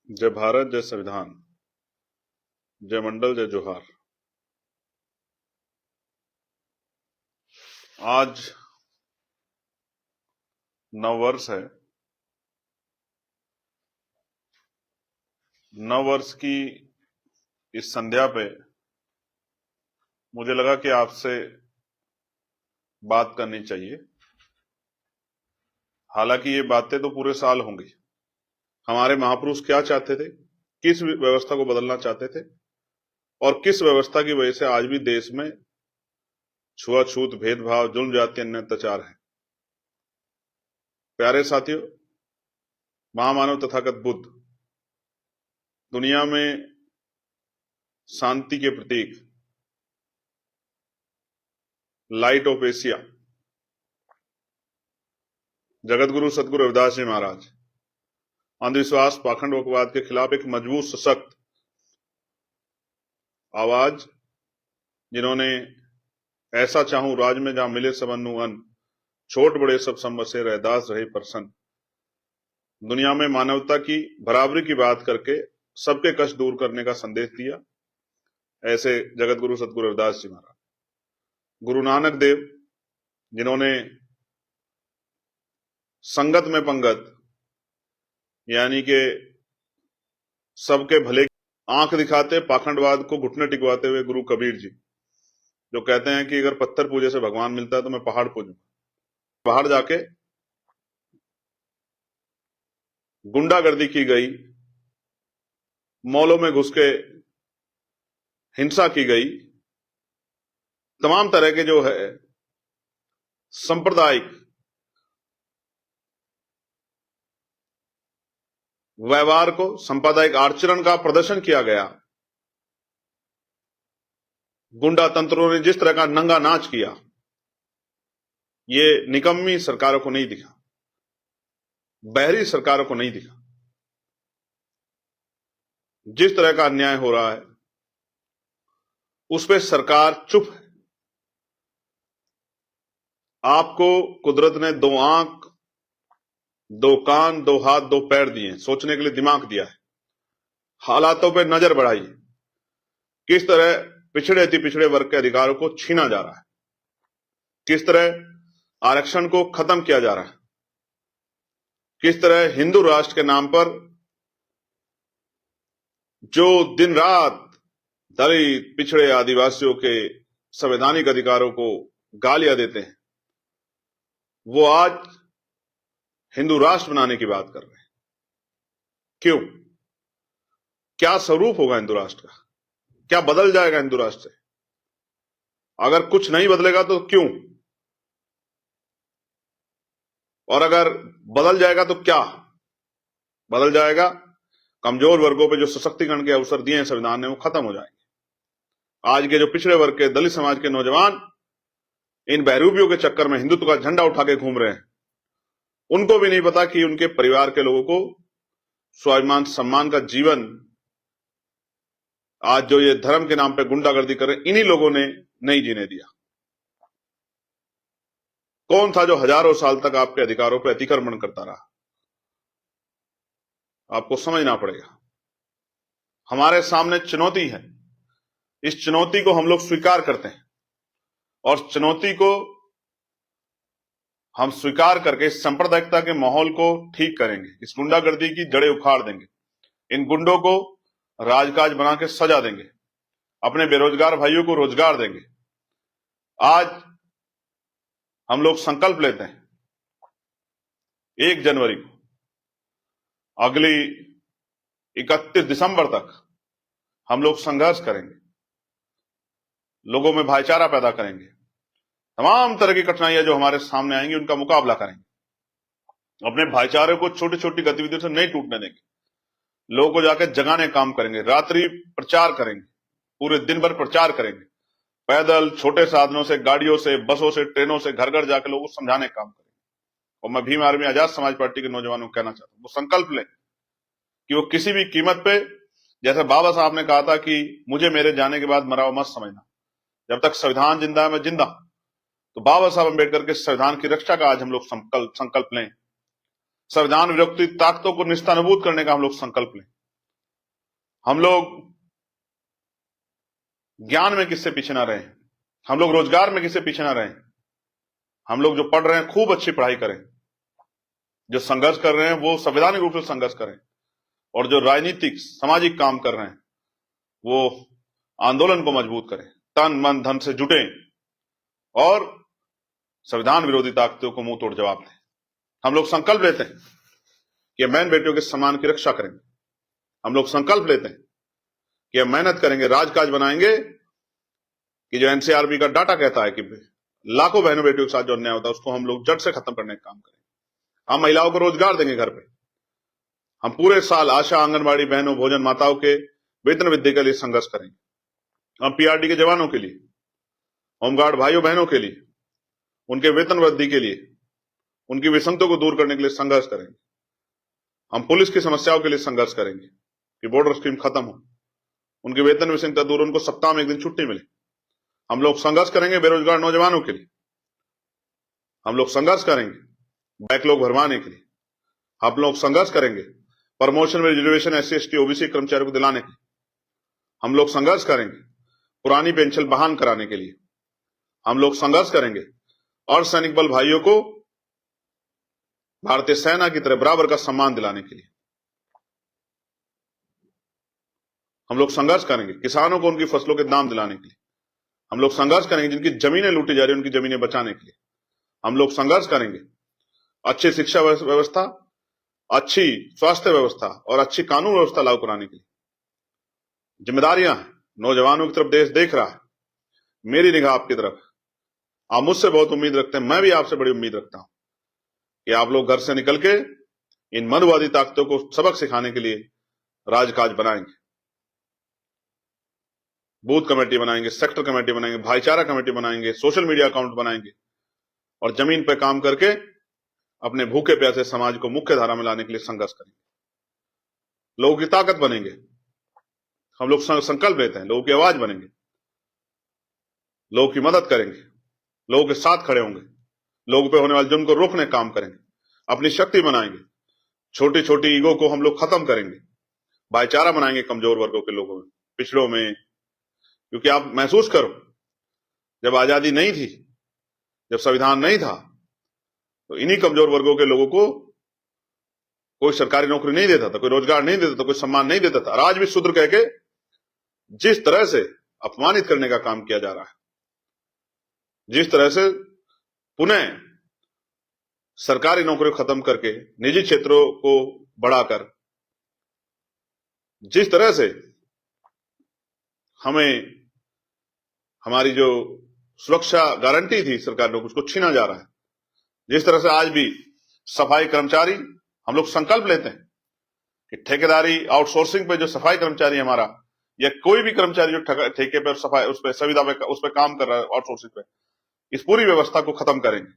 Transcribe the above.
जय भारत, जय संविधान, जय मंडल, जय जोहार। आज नववर्ष है। नववर्ष की इस संध्या पे मुझे लगा कि आपसे बात करनी चाहिए। हालांकि ये बातें तो पूरे साल होंगी। हमारे महापुरुष क्या चाहते थे, किस व्यवस्था को बदलना चाहते थे और किस व्यवस्था की वजह से आज भी देश में छुआछूत, भेदभाव, जुल्म, जाति, अन्य अत्याचार है। प्यारे साथियों, महामानव तथागत बुद्ध दुनिया में शांति के प्रतीक, light of Asia, Jagat Guru सतगुरु रविदास जी महाराज अंधविश्वास, पाखंड, वकवाद के खिलाफ एक मजबूत, सशक्त आवाज, जिन्होंने ऐसा चाहूं राज में जहां मिले सब अन्न अन्न, छोट बड़े सब समवसे रैदास रहे प्रसन्न, दुनिया में मानवता की बराबरी की बात करके सबके कष्ट दूर करने का संदेश दिया। ऐसे जगत गुरु सतगुरु रविदास जी महाराज, गुरु नानक देव, जिन्होंने संगत में पंगत यानी कि सबके भले आंख दिखाते पाखंडवाद को घुटने टिकवाते हुए गुरु कबीर जी, जो कहते हैं कि अगर पत्थर पूजे से भगवान मिलता है तो मैं पहाड़ पूजूंगा। बाहर जाके गुंडागर्दी की गई, मॉलों में घुस के हिंसा की गई, तमाम तरह के जो है सांप्रदायिक व्यवहार को, सांप्रदायिक आचरण का प्रदर्शन किया गया। गुंडा तंत्रों ने जिस तरह का नंगा नाच किया, ये निकम्मी सरकारों को नहीं दिखा, बहरी सरकारों को नहीं दिखा। जिस तरह का अन्याय हो रहा है उस पर सरकार चुप है। आपको कुदरत ने 2 आंख, 2 कान, 2 हाथ, 2 पैर दिए, सोचने के लिए दिमाग दिया है। हालातों पर नजर बढ़ाइए, किस तरह पिछड़े अति पिछड़े वर्ग के अधिकारों को छीना जा रहा है, किस तरह आरक्षण को खत्म किया जा रहा है, किस तरह हिंदू राष्ट्र के नाम पर जो दिन रात दलित, पिछड़े, आदिवासियों के संवैधानिक अधिकारों को गालियां देते हैं, वो आज हिंदू राष्ट्र बनाने की बात कर रहे हैं। क्यों? क्या स्वरूप होगा हिंदू राष्ट्र का? क्या बदल जाएगा हिंदू राष्ट्र से? अगर कुछ नहीं बदलेगा तो क्यों? और अगर बदल जाएगा तो क्या बदल जाएगा? कमजोर वर्गों पे जो सशक्तिकरण के अवसर दिए हैं संविधान ने, वो खत्म हो जाएंगे। आज के जो पिछड़े वर्ग के, दलित समाज के नौजवान इन बहरूपियों के चक्कर में हिंदुत्व का झंडा उठा के घूम रहे हैं। उनको भी नहीं पता कि उनके परिवार के लोगों को स्वाभिमान, सम्मान का जीवन आज जो ये धर्म के नाम पे गुंडागर्दी कर रहे हैं, इन्हीं लोगों ने नहीं जीने दिया। कौन था जो हजारों साल तक आपके अधिकारों पर अतिक्रमण करता रहा? आपको समझना पड़ेगा। हमारे सामने चुनौती है, इस चुनौती को हम लोग स्वीकार करते हैं और चुनौती को हम स्वीकार करके इस सांप्रदायिकता के माहौल को ठीक करेंगे, इस गुंडागर्दी की जड़ें उखाड़ देंगे, इन गुंडों को राजकाज बना के सजा देंगे, अपने बेरोजगार भाइयों को रोजगार देंगे। आज हम लोग संकल्प लेते हैं 1 जनवरी को, अगली 31 दिसंबर तक हम लोग संघर्ष करेंगे, लोगों में भाईचारा पैदा करेंगे, तमाम तरह की कठिनाइयां जो हमारे सामने आएंगी उनका मुकाबला करेंगे, अपने भाईचारे को छोटी छोटी गतिविधियों से नहीं टूटने देंगे, लोगों को जाकर जगाने काम करेंगे, रात्रि प्रचार करेंगे, पूरे दिन भर प्रचार करेंगे, पैदल, छोटे साधनों से, गाड़ियों से, बसों से, ट्रेनों से घर घर जाकर लोगों को समझाने का काम करेंगे। और मैं भीम आर्मी आजाद समाज पार्टी के नौजवानों को कहना चाहता हूं, वो संकल्प लें कि वो किसी भी कीमत पे, जैसे बाबा साहब ने कहा था कि मुझे मेरे जाने के बाद मरा हुआ मत समझना, जब तक संविधान जिंदा है मैं जिंदा। तो बाबा साहब अम्बेडकर के संविधान की रक्षा का आज हम लोग संकल्प लें, संविधान विरोधी ताकतों को निस्तानाबूद करने का हम लोग संकल्प लें। हम लोग ज्ञान में किससे पीछे ना रहें, हम लोग रोजगार में किससे पीछे ना रहें। हम लोग जो पढ़ रहे हैं खूब अच्छी पढ़ाई करें, जो संघर्ष कर रहे हैं वो संवैधानिक रूप से संघर्ष करें, और जो राजनीतिक सामाजिक काम कर रहे हैं वो आंदोलन को मजबूत करें, तन मन धन से जुटें और संविधान विरोधी ताकतों को मुंह तोड़ जवाब दें। हम लोग संकल्प लेते हैं कि बहन बेटियों के सम्मान की रक्षा करेंगे। हम लोग संकल्प लेते हैं कि हम मेहनत करेंगे, राजकाज बनाएंगे कि जो एनसीआरबी का डाटा कहता है कि लाखों बहनों बेटियों के साथ जो अन्याय होता है उसको हम लोग जड़ से खत्म करने का काम करेंगे। हम महिलाओं को रोजगार देंगे घर पे। हम पूरे साल आशा, आंगनबाड़ी बहनों, भोजन माताओं के वेतन वृद्धि के लिए संघर्ष करेंगे। हम पीआरडी के जवानों के लिए, होमगार्ड भाइयों बहनों के लिए, उनके वेतन वृद्धि के लिए, उनकी विसंगतों को दूर करने के लिए संघर्ष करेंगे। हम पुलिस की समस्याओं के लिए संघर्ष करेंगे कि बॉर्डर स्कीम खत्म हो, उनकी वेतन विसंगता दूर, उनको सप्ताह में एक दिन छुट्टी मिले। हम लोग संघर्ष करेंगे बेरोजगार नौजवानों के लिए। हम लोग संघर्ष करेंगे बैकलॉग भरवाने के लिए। हम लोग संघर्ष करेंगे प्रमोशन में रिजर्वेशन एससी एसटी ओबीसी कर्मचारियों को दिलाने के लिए। हम लोग संघर्ष करेंगे पुरानी पेंशन बहाल कराने के लिए। हम लोग संघर्ष करेंगे अर्धसैनिक बल भाइयों को भारतीय सेना की तरह बराबर का सम्मान दिलाने के लिए। हम लोग संघर्ष करेंगे किसानों को उनकी फसलों के दाम दिलाने के लिए। हम लोग संघर्ष करेंगे जिनकी जमीनें लूटी जा रही है उनकी जमीनें बचाने के लिए। हम लोग संघर्ष करेंगे अच्छी शिक्षा व्यवस्था, अच्छी स्वास्थ्य व्यवस्था और अच्छी कानून व्यवस्था लागू कराने के लिए। जिम्मेदारियां हैं, नौजवानों की तरफ देश देख रहा है, मेरी निगाह आपकी तरफ। आप मुझसे बहुत उम्मीद रखते हैं, मैं भी आपसे बड़ी उम्मीद रखता हूं कि आप लोग घर से निकल के इन मनुवादी ताकतों को सबक सिखाने के लिए राजकाज बनाएंगे। बूथ कमेटी बनाएंगे, सेक्टर कमेटी बनाएंगे, भाईचारा कमेटी बनाएंगे, सोशल मीडिया अकाउंट बनाएंगे और जमीन पर काम करके अपने भूखे प्यासे समाज को मुख्य धारा में लाने के लिए संघर्ष करेंगे। लोगों की ताकत बनेंगे। हम लोग संकल्प लेते हैं, लोगों की आवाज बनेंगे, लोगों की मदद करेंगे, लोगों के साथ खड़े होंगे, लोगों पे होने वाले जुल्म को रोकने का काम करेंगे, अपनी शक्ति बनाएंगे, छोटी छोटी ईगो को हम लोग खत्म करेंगे, भाईचारा बनाएंगे कमजोर वर्गों के लोगों में, पिछड़ों में। क्योंकि आप महसूस करो, जब आजादी नहीं थी, जब संविधान नहीं था, तो इन्हीं कमजोर वर्गों के लोगों को कोई सरकारी नौकरी नहीं देता था, कोई रोजगार नहीं देता था, कोई सम्मान नहीं देता था। आज भी शूद्र कह के जिस तरह से अपमानित करने का काम किया जा रहा है, जिस तरह से पुनः सरकारी नौकरी खत्म करके निजी क्षेत्रों को बढ़ाकर, जिस तरह से हमें हमारी जो सुरक्षा गारंटी थी सरकार ने उसको छीना जा रहा है, जिस तरह से आज भी सफाई कर्मचारी, हम लोग संकल्प लेते हैं कि ठेकेदारी आउटसोर्सिंग पे जो सफाई कर्मचारी हमारा या कोई भी कर्मचारी जो ठेके पर सफाई उस पर संविदा पे उस पर काम कर रहा है आउटसोर्सिंग पे, इस पूरी व्यवस्था को खत्म करेंगे।